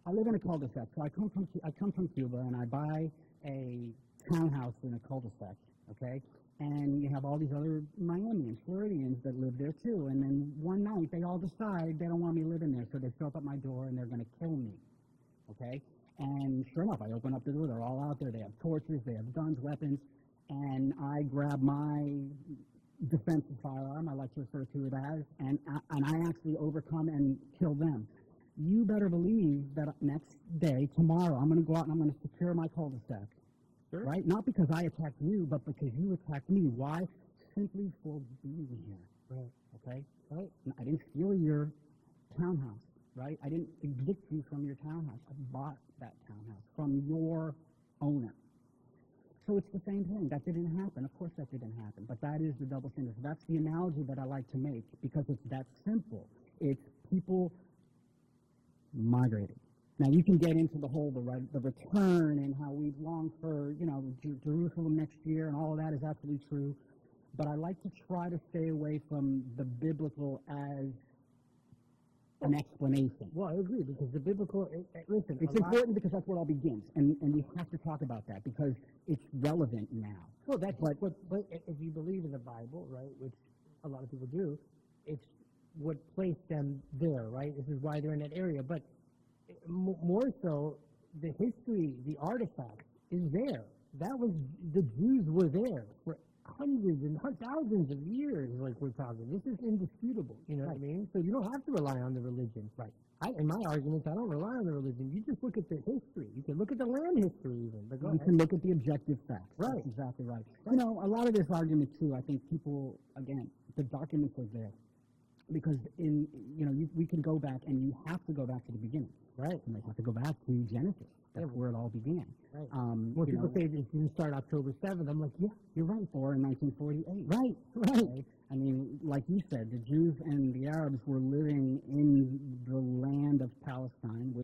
I live in a cul-de-sac, so I come from Cuba, and I buy a townhouse in a cul-de-sac, okay? And you have all these other Miamians, Floridians that live there too. And then one night they all decide they don't want me living there, so they show up at my door and they're going to kill me, okay? And sure enough, I open up the door. They're all out there. They have torches, they have guns, weapons, and I grab my defensive firearm, I like to refer to it as, and I actually overcome and kill them. You better believe that next day, tomorrow, I'm going to go out and I'm going to secure my cul-de-sac. Sure. Right? Not because I attacked you, but because you attacked me. Why? Simply for being here. Right. Okay? Right? I didn't steal your townhouse, right? I didn't evict you from your townhouse. I bought that townhouse from your owner. So it's the same thing. That didn't happen. Of course that didn't happen. But that is the double standard. So that's the analogy that I like to make because it's that simple. It's people migrating. Now, you can get into the whole, the return and how we long for, Jerusalem next year and all of that is absolutely true. But I like to try to stay away from the biblical as an explanation. Well, I agree, because the biblical, listen. It's important because that's where it all begins. And we have to talk about that because it's relevant now. Well, that's but if you believe in the Bible, right, which a lot of people do, it's what placed them there, right? This is why they're in that area. But more so, the history, the artifact is there. That was, the Jews were there for hundreds and thousands of years, like we're talking. This is indisputable, you know what I mean? So you don't have to rely on the religion. Right. In my arguments, I don't rely on the religion. You just look at the history. You can look at the land history even. But you can look at the objective facts. Right. That's exactly right. A lot of this argument, too, I think people, again, the documents are there. Because we can go back, and you have to go back to the beginning. Right. And they have to go back to Genesis. That's where it all began. Right. When people say it didn't start October 7th, I'm like, yeah, you're right. Or in 1948. Right. Okay? I mean, like you said, the Jews and the Arabs were living in the land of Palestine,